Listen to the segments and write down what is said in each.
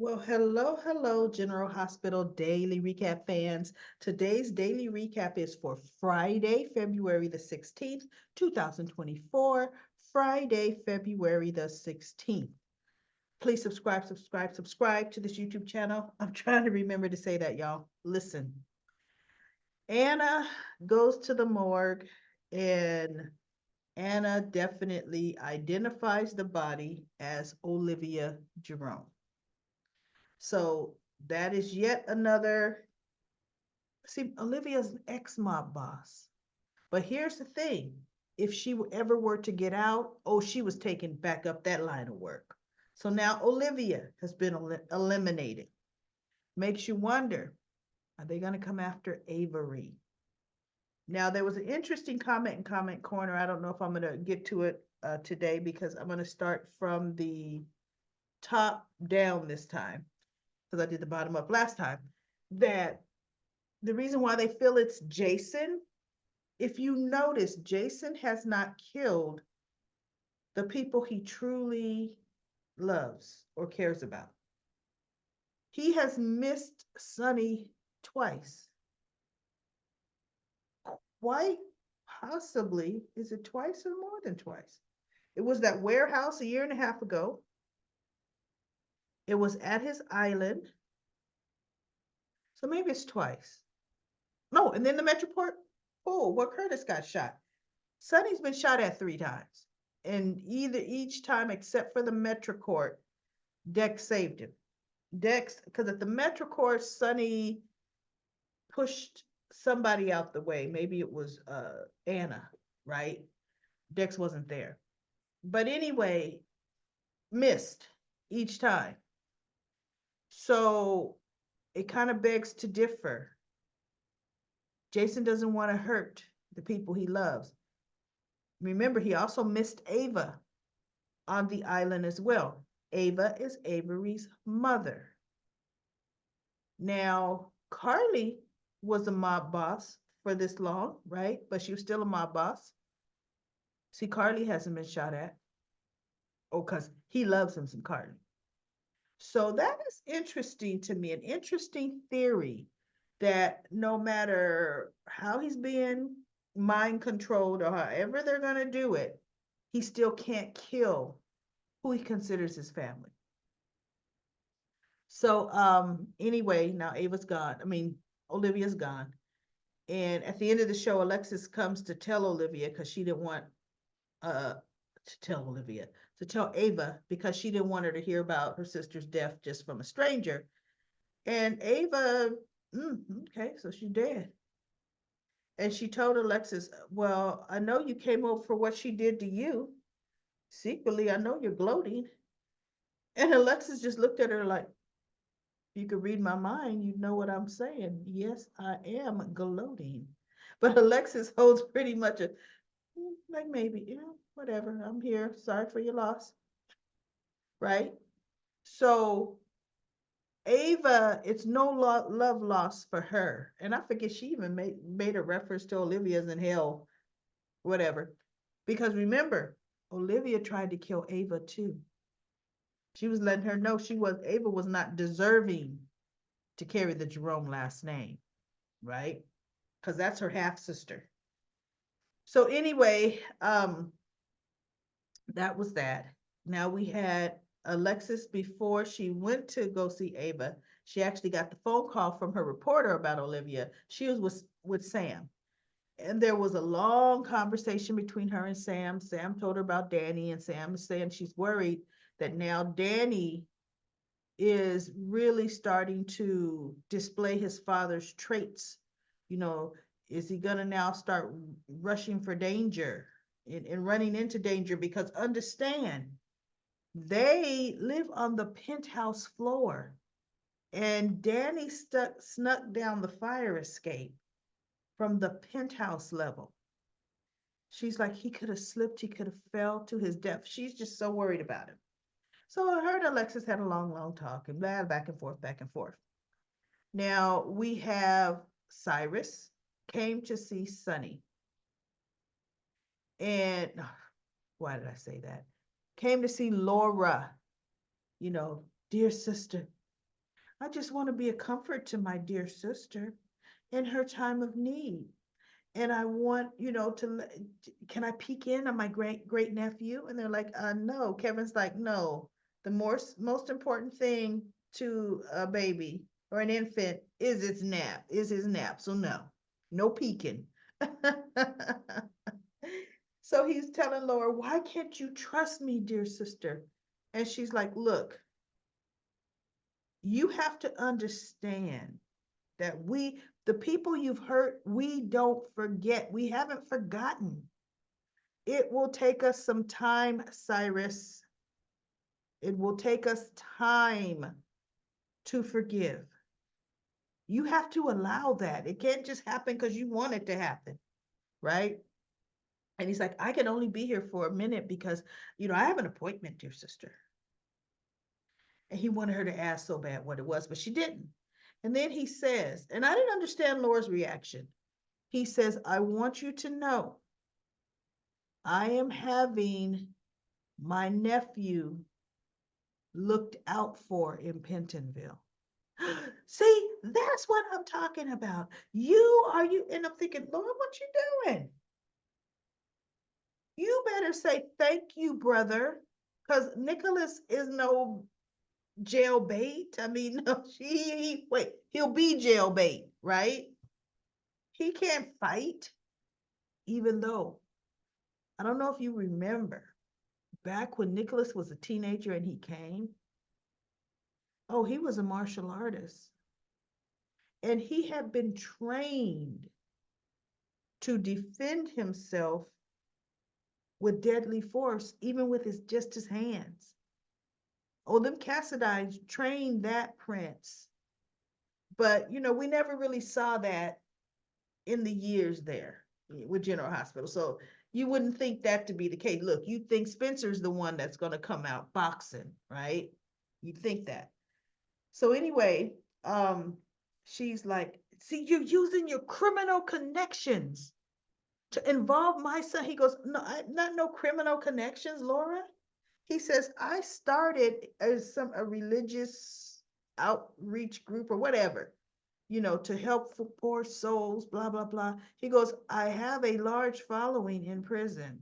Well, hello, General Hospital Daily Recap fans. Today's daily recap is for Friday, February the 16th, 2024. Friday, February the 16th. Please subscribe to this YouTube channel. I'm trying to remember to say that, y'all. Listen, Anna goes to the morgue, and Anna definitely identifies the body as Olivia Jerome. So that is yet another. See, Olivia's an ex-mob boss. But here's the thing. If she ever were to get out, oh, she was taken back up that line of work. So now Olivia has been eliminated. Makes you wonder, are they going to come after Avery? Now, there was an interesting comment in Comment Corner. I don't know if I'm going to get to it today because I'm going to start from the top down this time because I did the bottom up last time. That the reason why they feel it's Jason, if you notice, Jason has not killed the people he truly loves or cares about. He has missed Sonny twice. Quite possibly, is it twice or more than twice? It was that warehouse a year and a half ago. It was at his island. So maybe it's twice. No, and then the Metroport, oh, where Curtis got shot. Sonny's been shot at 3 times. And either each time, except for the Metrocourt, Dex saved him. Dex, because at the Metrocourt, Sonny pushed somebody out the way. Maybe it was Anna, right? Dex wasn't there. But anyway, missed each time. So it kind of begs to differ. Jason doesn't want to hurt the people he loves. Remember, he also missed Ava on the island as well. Ava is Avery's mother. Now, Carly was a mob boss for this long, right? But she was still a mob boss. See, Carly hasn't been shot at. Oh, because he loves him some Carly. So that is interesting to me, an interesting theory that no matter how he's being mind controlled or however they're going to do it, he still can't kill who he considers his family. So anyway, now Ava's gone. I mean, Olivia's gone. And at the end of the show, Alexis comes to tell Olivia because she didn't want uh to tell Olivia, to tell Ava because she didn't want her to hear about her sister's death just from a stranger. And Ava, okay, so she's dead. And she told Alexis, well, I know you came over for what she did to you. Secretly, I know you're gloating. And Alexis just looked at her like, you could read my mind, you know what I'm saying. Yes, I am gloating. But Alexis holds pretty much a, like maybe, whatever. I'm here. Sorry for your loss. Right? So Ava, it's no love loss for her. And I forget she even made a reference to Olivia's in hell, whatever. Because remember, Olivia tried to kill Ava too. She was letting her know Ava was not deserving to carry the Jerome last name, right? Because that's her half sister. So anyway, that was that. Now we had Alexis before she went to go see Ava. She actually got the phone call from her reporter about Olivia. She was with Sam. And there was a long conversation between her and Sam. Sam told her about Danny, and Sam is saying she's worried that now Danny is really starting to display his father's traits. You know, is he gonna now start rushing for danger and running into danger? Because understand, they live on the penthouse floor, and Danny snuck down the fire escape from the penthouse level. She's like, he could have slipped, he could have fell to his death. She's just so worried about him. So I heard Alexis had a long talk and blah, back and forth, back and forth. Now we have Cyrus came to see Sunny. And why did I say that? Came to see Laura, dear sister. I just want to be a comfort to my dear sister in her time of need. And I want, can I peek in on my great nephew? And they're like, no. Kevin's like, no. The most important thing to a baby or an infant is his nap. So no, no peeking. So he's telling Laura, why can't you trust me, dear sister? And she's like, look, you have to understand that the people you've hurt, we don't forget. We haven't forgotten. It will take us some time, Cyrus. It will take us time to forgive. You have to allow that. It can't just happen because you want it to happen, right? And he's like, I can only be here for a minute because, I have an appointment, dear sister. And he wanted her to ask so bad what it was, but she didn't. And then he says, and I didn't understand Laura's reaction. He says, I want you to know I am having my nephew looked out for in Pentonville. See, that's what I'm talking about. And I'm thinking, Lord, what you doing? You better say thank you, brother, because Nicholas is no jail bait. I mean, no, wait, he'll be jail bait, right? He can't fight, even though, I don't know if you remember, back when Nicholas was a teenager and he came, oh, he was a martial artist. And he had been trained to defend himself with deadly force, even with just his hands. Oh, them Cassadines trained that prince. But, we never really saw that in the years there with General Hospital. So you wouldn't think that to be the case. Look, you think Spencer's the one that's going to come out boxing, right? You'd think that. So anyway, she's like, see, you're using your criminal connections to involve my son. He goes, no, not no criminal connections, Laura. He says, I started as a religious outreach group or whatever, to help for poor souls, blah, blah, blah. He goes, I have a large following in prison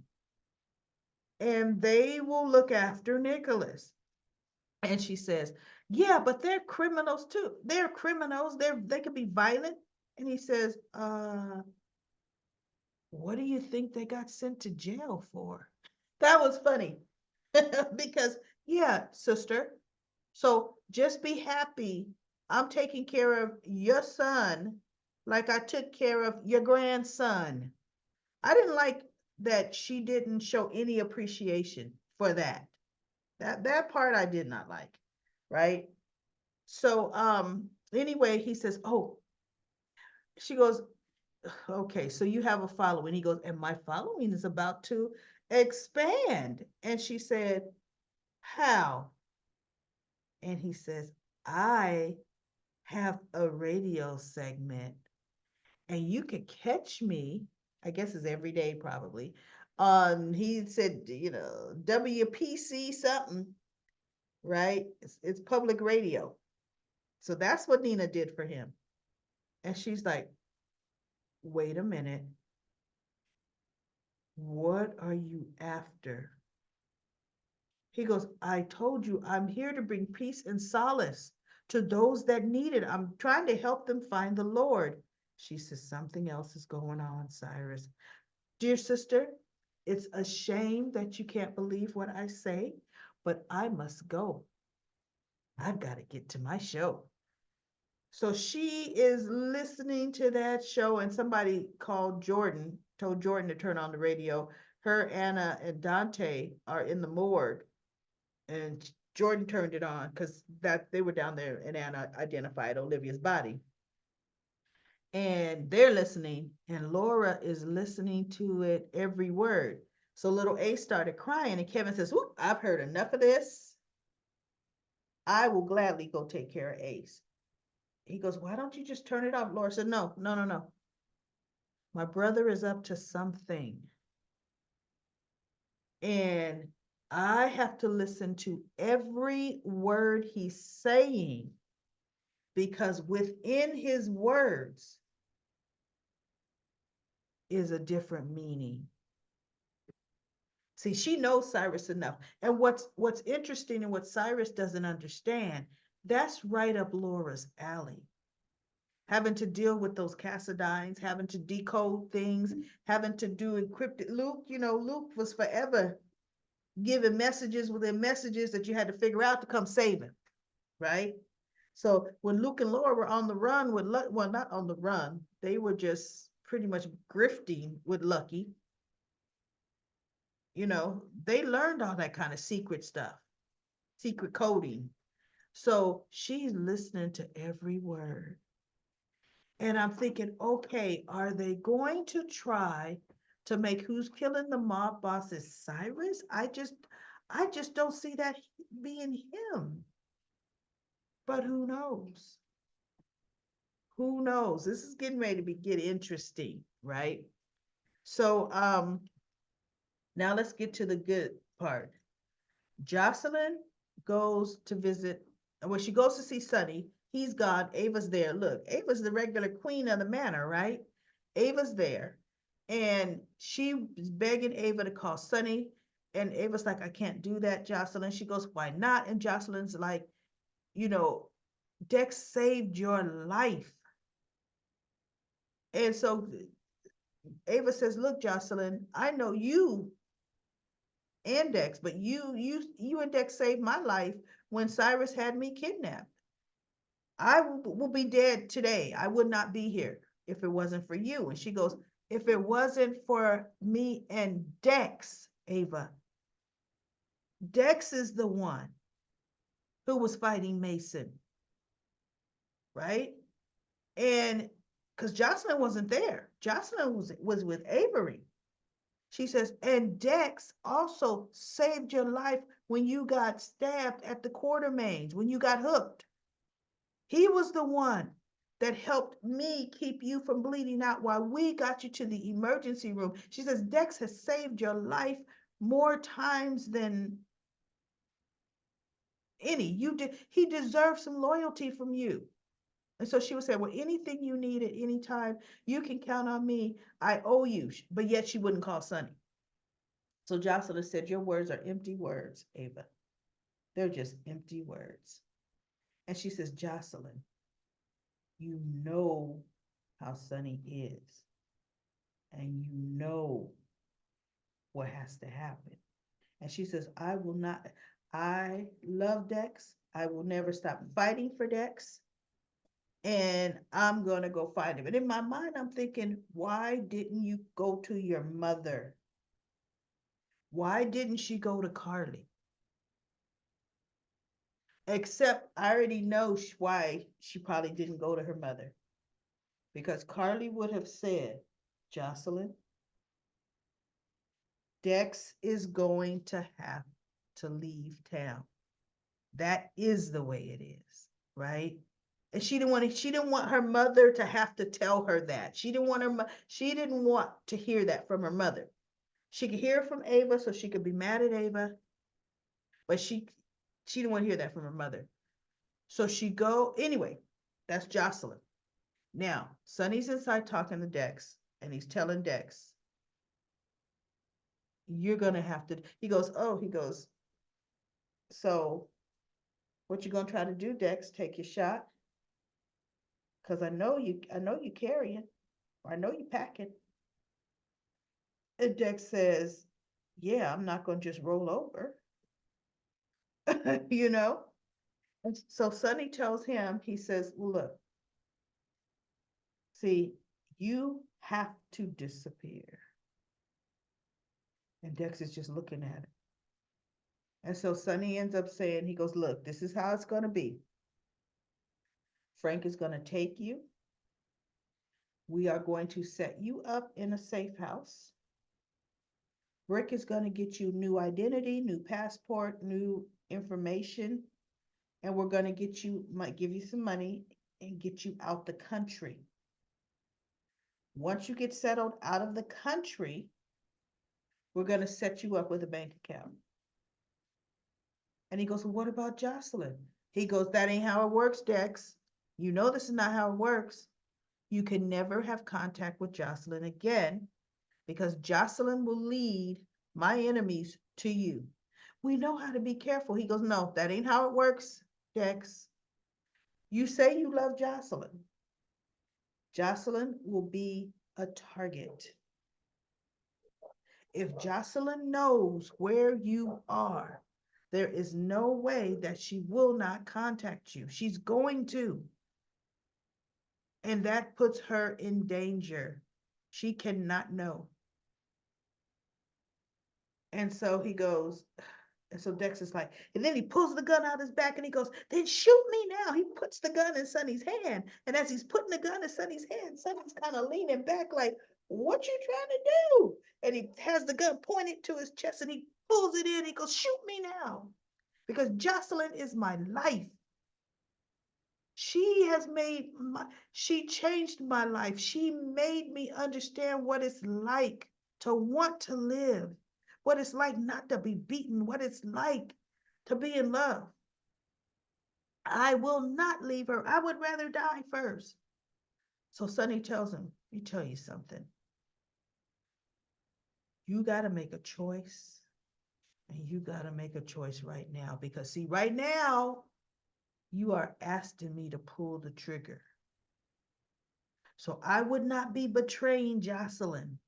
and they will look after Nicholas. And she says, yeah, but they're criminals too. They're criminals. They can be violent. And he says, what do you think they got sent to jail for? That was funny because, yeah, sister. So just be happy. I'm taking care of your son like I took care of your grandson. I didn't like that she didn't show any appreciation for that. That part I did not like, right? So anyway, he says, "Oh," she goes, "Okay, so you have a following." He goes, "And my following is about to expand." And she said, "How?" And he says, "I have a radio segment and you could catch me, I guess it's every day probably, on," he said, WPC something, right? It's public radio. So that's what Nina did for him. And she's like, wait a minute. What are you after? He goes, I told you, I'm here to bring peace and solace to those that need it. I'm trying to help them find the Lord. She says, something else is going on, Cyrus. Dear sister, it's a shame that you can't believe what I say, but I must go. I've got to get to my show. So she is listening to that show, and somebody called Jordan, told Jordan to turn on the radio. Her, Anna, and Dante are in the morgue, and Jordan turned it on because that they were down there, and Anna identified Olivia's body. And they're listening, and Laura is listening to it every word. So little Ace started crying, and Kevin says, "Whoop, I've heard enough of this. I will gladly go take care of Ace." He goes, "Why don't you just turn it off?" Laura said, "No, no, no, no. My brother is up to something. And I have to listen to every word he's saying because within his words is a different meaning. See, she knows Cyrus enough. And what's interesting and what Cyrus doesn't understand, that's right up Laura's alley. Having to deal with those Cassidines, having to decode things, having to do encrypted. Luke, Luke was forever giving messages within messages that you had to figure out to come save him, right? So when Luke and Laura were on the run with, well, not on the run, they were just pretty much grifting with Lucky. They learned all that kind of secret stuff, secret coding. So she's listening to every word. And I'm thinking, okay, are they going to try to make who's killing the mob boss is Cyrus? I just don't see that being him. But who knows? Who knows? This is getting ready to get interesting, right? So now let's get to the good part. Jocelyn goes to visit, well, she goes to see Sonny. He's gone. Ava's there. Look, Ava's the regular queen of the manor, right? Ava's there. And she's begging Ava to call Sonny. And Ava's like, I can't do that, Jocelyn. She goes, why not? And Jocelyn's like, Dex saved your life. And so Ava says, look, Jocelyn, I know you and Dex, but you and Dex saved my life when Cyrus had me kidnapped. I will be dead today. I would not be here if it wasn't for you. And she goes, if it wasn't for me and Dex, Ava, Dex is the one who was fighting Mason, right? And because Jocelyn wasn't there, Jocelyn was with Avery. She says, and Dex also saved your life when you got stabbed at the Quartermains, when you got hooked. He was the one that helped me keep you from bleeding out while we got you to the emergency room. She says, Dex has saved your life more times than any. He deserves some loyalty from you. And so she would say, well, anything you need at any time, you can count on me. I owe you. But yet she wouldn't call Sonny. So Jocelyn said, your words are empty words, Ava. They're just empty words. And she says, Jocelyn, you know how Sonny is. And you know what has to happen. And she says, I love Dex. I will never stop fighting for Dex. And I'm going to go find him. And in my mind, I'm thinking, why didn't you go to your mother? Why didn't she go to Carly? Except I already know why she probably didn't go to her mother. Because Carly would have said, Jocelyn, Dex is going to have to leave town. That is the way it is, right? And she didn't want her mother to have to tell her that. She didn't want to hear that from her mother. She could hear it from Ava, so she could be mad at Ava, but she didn't want to hear that from her mother. So anyway, that's Jocelyn. Now, Sonny's inside talking to Dex, and he's telling Dex, you're gonna have to, he goes, so what you gonna try to do, Dex? Take your shot? Because I know you carrying, or I know you packing. And Dex says, yeah, I'm not gonna just roll over. you know? And so Sonny tells him, he says, well, look, see, you have to disappear. And Dex is just looking at it. And so Sonny ends up saying, he goes, look, this is how it's going to be. Frank is going to take you. We are going to set you up in a safe house. Rick is going to get you new identity, new passport, new information. And we're going to might give you some money and get you out the country. Once you get settled out of the country, we're going to set you up with a bank account. And he goes, well, what about Jocelyn? He goes, that ain't how it works, Dex. You know this is not how it works. You can never have contact with Jocelyn again because Jocelyn will lead my enemies to you. We know how to be careful. He goes, no, that ain't how it works, Dex. You say you love Jocelyn. Jocelyn will be a target. If Jocelyn knows where you are, there is no way that she will not contact you. She's going to. And that puts her in danger. She cannot know. And so he goes, and so Dex is like, and then he pulls the gun out his back and he goes, then shoot me now. He puts the gun in Sonny's hand. And as he's putting the gun in Sonny's hand, Sonny's kind of leaning back like, what you trying to do? And he has the gun pointed to his chest and he pulls it in. He goes, shoot me now. Because Jocelyn is my life. She changed my life. She made me understand what it's like to want to live, what it's like not to be beaten, what it's like to be in love. I will not leave her. I would rather die first. So Sonny tells him, let me tell you something. You got to make a choice. And you got to make a choice right now. Because, see, right now, you are asking me to pull the trigger. So I would not be betraying Jocelyn,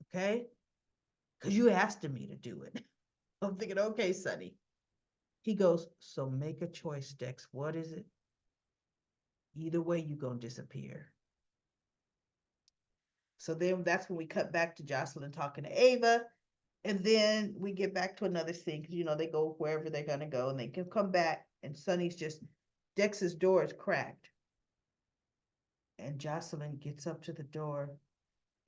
okay? Because you asked me to do it. I'm thinking, okay, Sonny. He goes, so make a choice, Dex. What is it? Either way, you're going to disappear. So then that's when we cut back to Jocelyn talking to Ava. And then we get back to another scene because, you know, they go wherever they're going to go and they can come back. And Sonny's just, Dex's door is cracked. And Jocelyn gets up to the door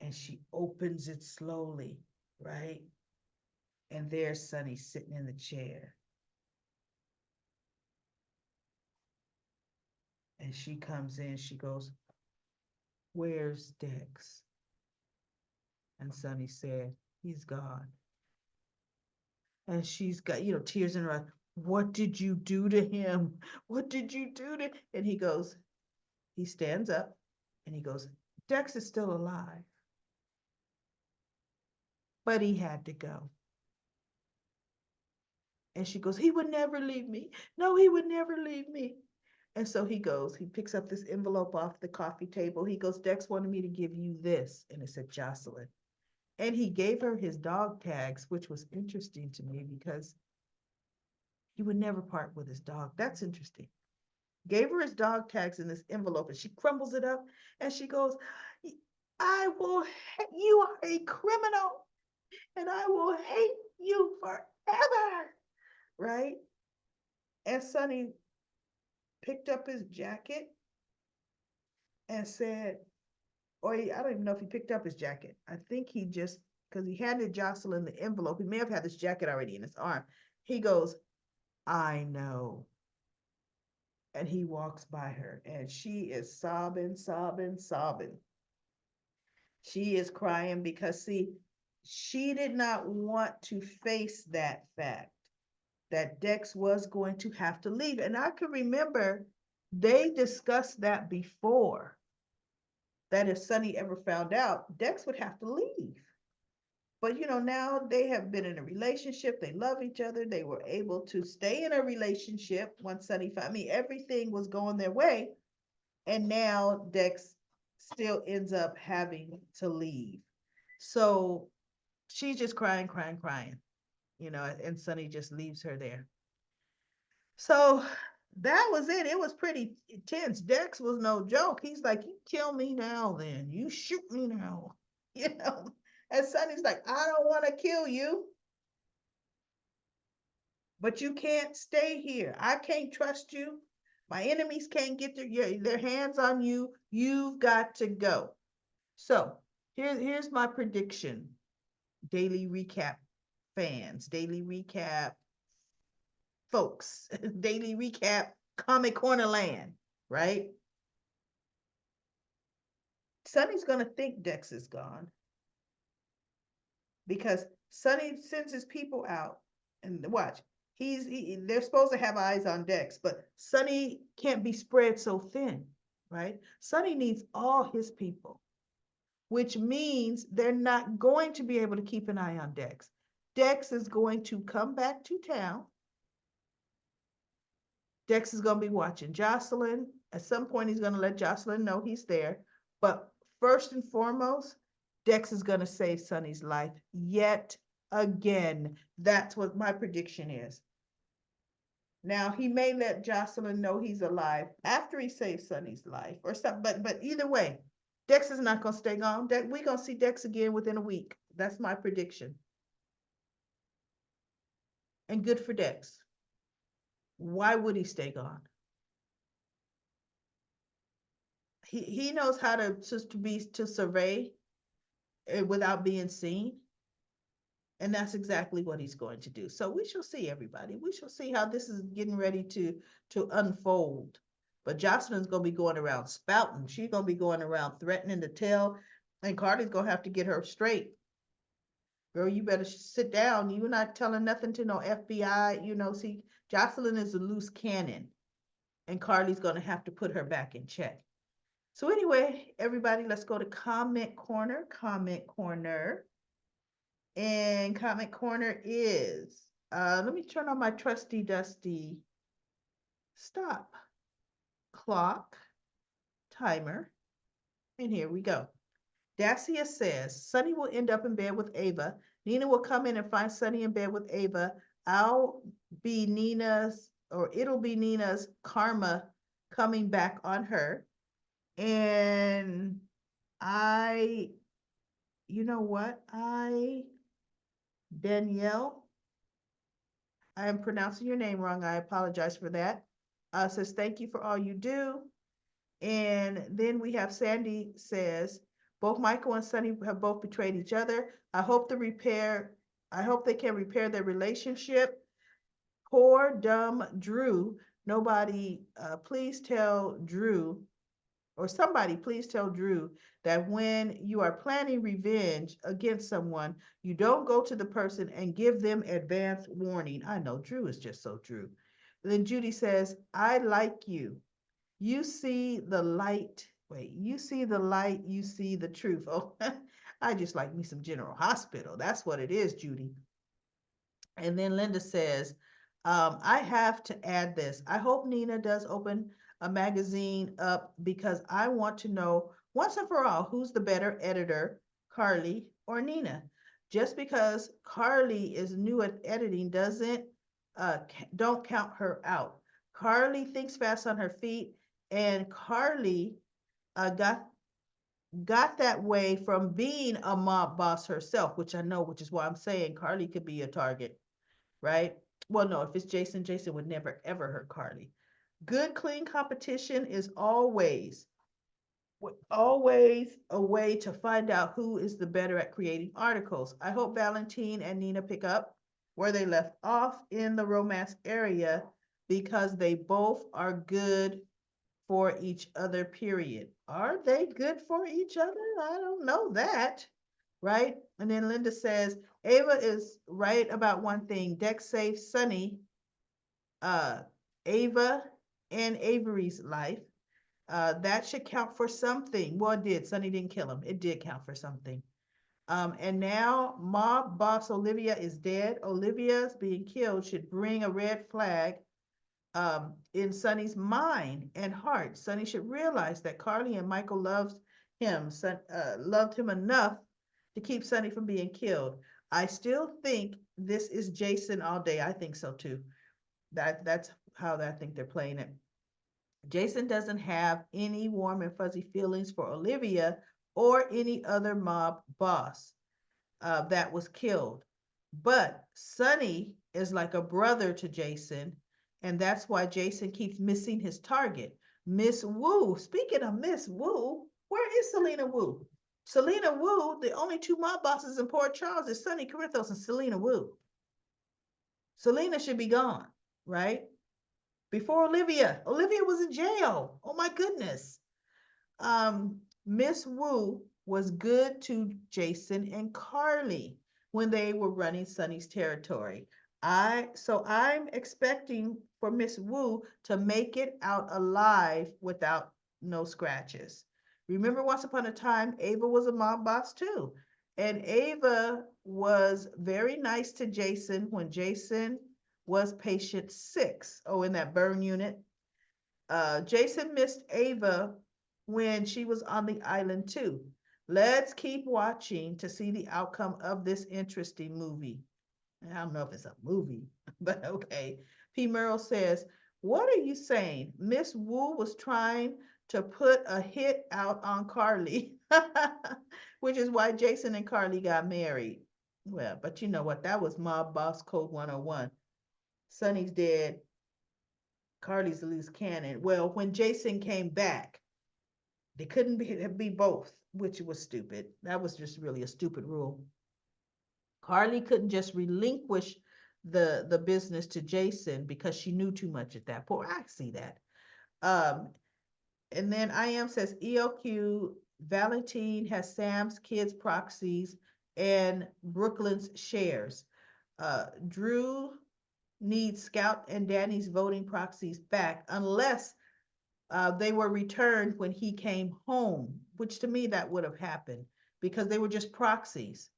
and she opens it slowly, right? And there's Sonny sitting in the chair. And she comes in, she goes, where's Dex? And Sonny said, he's gone. And she's got, you know, tears in her eyes. What did you do to him? What did you do to? And he goes, he stands up and he goes, Dex is still alive. But he had to go. And she goes, he would never leave me. No, he would never leave me. And so he goes, he picks up this envelope off the coffee table. He goes, Dex wanted me to give you this. And it said Jocelyn. And he gave her his dog tags, which was interesting to me because he would never part with his dog. That's interesting. Gave her his dog tags in this envelope and she crumbles it up and she goes, you are a criminal and I will hate you forever. Right? And Sonny picked up his jacket and said, or I don't even know if he picked up his jacket. I think he just, because he handed Jocelyn the envelope, he may have had this jacket already in his arm. He goes, I know. And he walks by her and she is sobbing, sobbing, sobbing. She is crying because, see, she did not want to face that fact that Dex was going to have to leave. And I can remember they discussed that before, that if Sonny ever found out, Dex would have to leave. But, you know, now they have been in a relationship. They love each other. They were able to stay in a relationship once Sonny found, I mean, everything was going their way. And now Dex still ends up having to leave. So she's just crying, crying, crying, you know, and Sonny just leaves her there. So that was it. It was pretty intense. Dex was no joke. He's like, you kill me now, then. You shoot me now. You know? And Sonny's like, I don't want to kill you. But you can't stay here. I can't trust you. My enemies can't get their hands on you. You've got to go. So here's my prediction. Daily recap fans, daily recap folks, daily recap Comic Corner Land, right? Sonny's gonna think Dex is gone because Sonny sends his people out and watch. They're supposed to have eyes on Dex, but Sonny can't be spread so thin. right? Sonny needs all his people, which means they're not going to be able to keep an eye on Dex. Dex is going to come back to town. Dex is going to be watching Jocelyn. At some point, he's going to let Jocelyn know he's there. But first and foremost, Dex is going to save Sonny's life yet again. That's what my prediction is. Now, he may let Jocelyn know he's alive after he saves Sonny's life or something, but either way, Dex is not going to stay gone. We're going to see Dex again within a week. That's my prediction. And good for Dex. Why would he stay gone? He knows how to survey without being seen. And that's exactly what he's going to do. So we shall see, everybody. We shall see how this is getting ready to unfold. But Jocelyn's gonna be going around spouting. She's gonna be going around threatening to tell, and Carly's gonna have to get her straight. Girl, you better sit down. You're not telling nothing to no FBI. See, Jocelyn is a loose cannon, and Carly's gonna have to put her back in check. So anyway, everybody, let's go to comment corner. Comment corner. And comment corner is, let me turn on my trusty dusty stop clock timer. And here we go. Dacia says, Sunny will end up in bed with Ava. Nina will come in and find Sunny in bed with Ava. It'll be Nina's karma coming back on her. And you know what? Danielle, I am pronouncing your name wrong. I apologize for that. Says, thank you for all you do. And then we have Sandy says, both Michael and Sunny have both betrayed each other. I hope they can repair their relationship. Poor dumb Drew. Nobody, please tell Drew, or somebody please tell Drew that when you are planning revenge against someone, you don't go to the person and give them advance warning. I know Drew is just so Drew. Then Judy says, I like you. You see the light. Wait, you see the light, you see the truth. Oh, I just like me some General Hospital. That's what it is, Judy. And then Linda says, I have to add this. I hope Nina does open a magazine up because I want to know once and for all who's the better editor, Carly or Nina. Just because Carly is new at editing doesn't don't count her out. Carly thinks fast on her feet, and Carly got that way from being a mob boss herself, which I know, which is why I'm saying Carly could be a target, right? Well, no, if it's Jason, Jason would never ever hurt Carly. Good, clean competition is always a way to find out who is the better at creating articles. I hope Valentine and Nina pick up where they left off in the romance area because they both are good for each other, period. Are they good for each other? I don't know that, right? And then Linda says, Ava is right about one thing. Dex saved Sunny, Ava, and Avery's life. That should count for something. Well, it did. Sunny didn't kill him. It did count for something. And now mob boss Olivia is dead. Olivia's being killed should bring a red flag in Sunny's mind and heart. Sunny should realize that Carly and Michael loved him enough to keep Sunny from being killed. I still think this is Jason all day. I think so too. That's how I think they're playing it. Jason doesn't have any warm and fuzzy feelings for Olivia or any other mob boss that was killed. But Sunny is like a brother to Jason, and that's why Jason keeps missing his target. Miss Wu. Speaking of Miss Wu, where is Selena Wu? Selena Wu, the only two mob bosses in Port Charles is Sonny Corinthos and Selena Wu. Selena should be gone, right? Before Olivia. Olivia was in jail. Oh my goodness. Miss Wu was good to Jason and Carly when they were running Sunny's territory. I'm expecting for Miss Wu to make it out alive without no scratches. Remember, once upon a time, Ava was a mob boss too. And Ava was very nice to Jason when Jason was patient 6. Oh, in that burn unit. Jason missed Ava when she was on the island too. Let's keep watching to see the outcome of this interesting movie. I don't know if it's a movie, but okay. P. Merrill says, what are you saying? Miss Wu was trying to put a hit out on Carly, which is why Jason and Carly got married. Well, but you know what? That was Mob Boss Code 101. Sonny's dead. Carly's a loose cannon. Well, when Jason came back, they couldn't be both, which was stupid. That was just really a stupid rule. Carly couldn't just relinquish the business to Jason because she knew too much at that point. I see that. Um, and then I am says EOQ Valentine has Sam's kids proxies and Brooklyn's shares. Drew needs Scout and Danny's voting proxies back unless they were returned when he came home, which to me that would have happened because they were just proxies,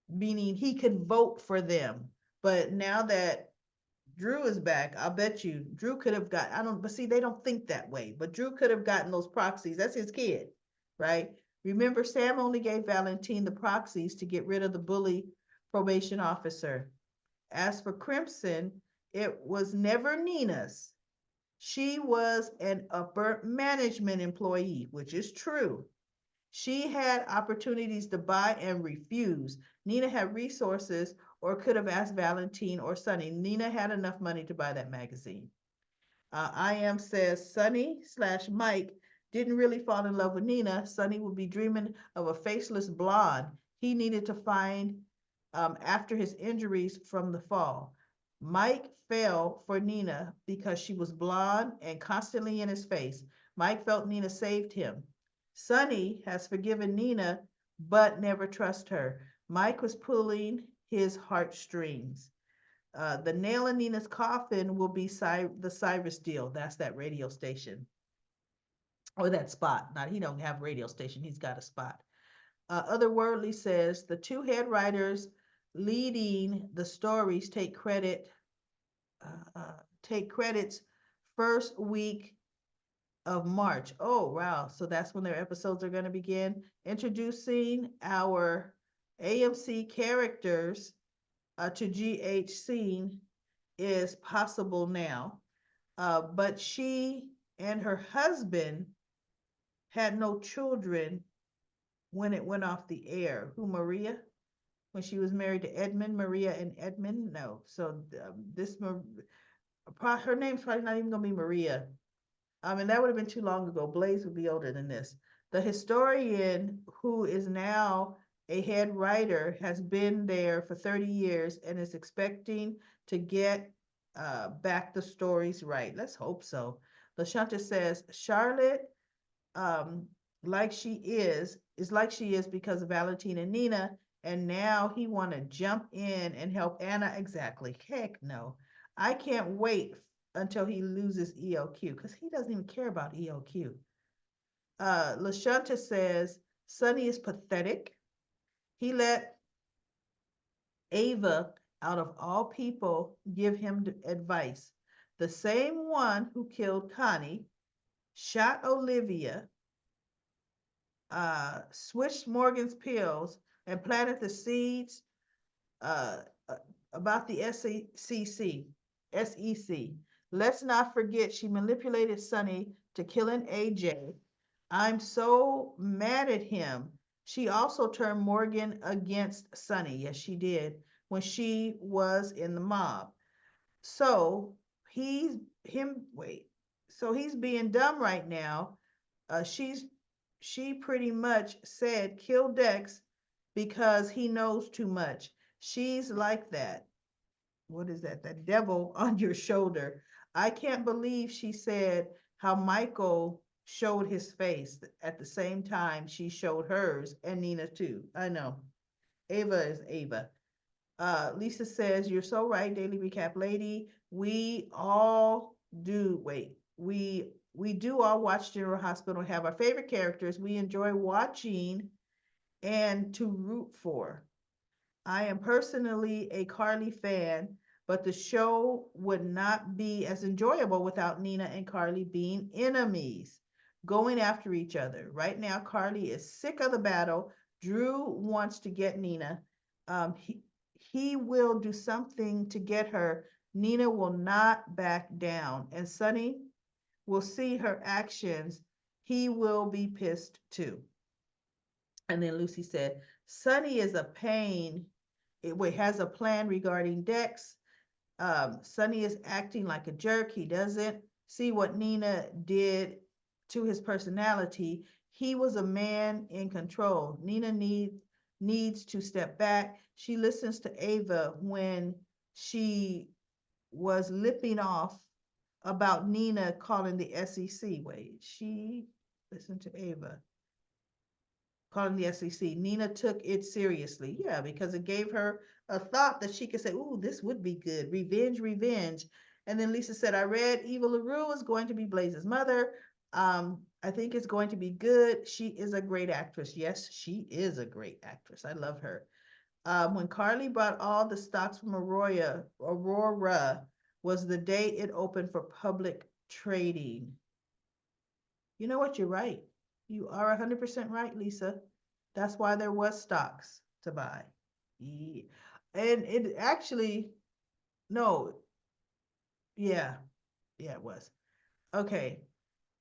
meaning he could vote for them. But now that Drew is back, I'll bet you Drew could have got, I don't, but see, they don't think that way, but Drew could have gotten those proxies. That's his kid, right? Remember, Sam only gave Valentine the proxies to get rid of the bully probation officer. As for Crimson, it was never Nina's. She was an upper management employee, which is true. She had opportunities to buy and refuse. Nina had resources or could have asked Valentine or Sonny. Nina had enough money to buy that magazine. I am says Sonny slash Mike didn't really fall in love with Nina. Sonny would be dreaming of a faceless blonde he needed to find after his injuries from the fall. Mike fell for Nina because she was blonde and constantly in his face. Mike felt Nina saved him. Sonny has forgiven Nina, but never trust her. Mike was pulling his heartstrings. The nail in Nina's coffin will be the Cyrus deal. That's that radio station or that spot. Not he don't have a radio station. He's got a spot. Otherworldly says the two head writers leading the stories take credits first week of March. Oh, wow. So that's when their episodes are going to begin. Introducing our AMC characters to GHC is possible now. But she and her husband had no children when it went off the air. Who, Maria? When she was married to Edmund, Maria and Edmund? No. So her name's probably not even going to be Maria. And that would have been too long ago. Blaze would be older than this. The historian, who is now a head writer, has been there for 30 years and is expecting to get back the stories right. Let's hope so. LaShanta says, Charlotte, um, like she is like she is because of Valentine and Nina, and now he want to jump in and help Anna. Exactly. Heck no. I can't wait until he loses EOQ because he doesn't even care about EOQ. LaShanta says Sonny is pathetic. He let Ava, out of all people, give him advice. The same one who killed Connie, shot Olivia, switched Morgan's pills, and planted the seeds uh, uh, about the SEC. Let's not forget she manipulated Sonny to killing AJ. I'm so mad at him. She also turned Morgan against Sonny. Yes, she did when she was in the mob. So he's him. Wait. So he's being dumb right now. She pretty much said kill Dex because he knows too much. She's like that. What is that? That devil on your shoulder. I can't believe she said how Michael showed his face at the same time she showed hers, and Nina too. I know. Ava is Ava. Lisa says, you're so right, Daily Recap Lady. We all do wait. We do all watch General Hospital, have our favorite characters we enjoy watching and to root for. I am personally a Carly fan, but the show would not be as enjoyable without Nina and Carly being enemies, going after each other. Right now, Carly is sick of the battle. Drew wants to get Nina. He will do something to get her. Nina will not back down. And Sonny will see her actions. He will be pissed too. And then Lucy said, Sonny is a pain. It has a plan regarding Dex. Sonny is acting like a jerk. He doesn't see what Nina did to his personality. He was a man in control. Needs to step back. She listens to Ava when she was lipping off about Nina calling the SEC. Wait, she listened to Ava calling the SEC. Nina took it seriously. Yeah, because it gave her a thought that she could say, ooh, this would be good. Revenge, revenge. And then Lisa said, I read Eva LaRue is going to be Blaze's mother. I think it's going to be good. She is a great actress. Yes, she is a great actress. I love her. When Carly bought all the stocks from Aurora was the day it opened for public trading. You know what? You're right. You are 100% right, Lisa. That's why there was stocks to buy. Yeah. And it actually, no, yeah, yeah, it was. Okay.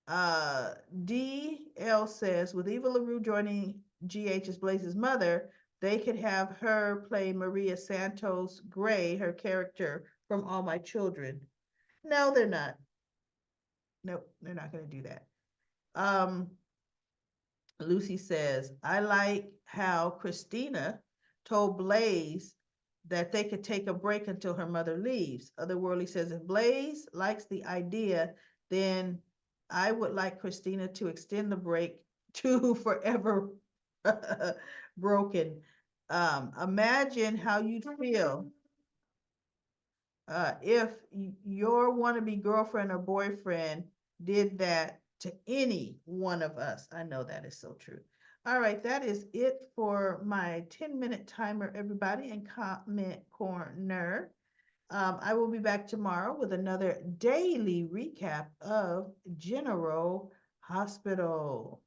Uh, DL says with Eva LaRue joining GH as Blaze's mother, they could have her play Maria Santos Gray, her character from All My Children. No, they're not. Nope, they're not going to do that. Um, Lucy says, I like how Christina told Blaze that they could take a break until her mother leaves. Otherworldly says, if Blaze likes the idea, then I would like Christina to extend the break to forever broken. Imagine how you'd feel if your wannabe girlfriend or boyfriend did that to any one of us. I know that is so true. All right, that is it for my 10-minute timer, everybody, in comment corner. I will be back tomorrow with another daily recap of General Hospital.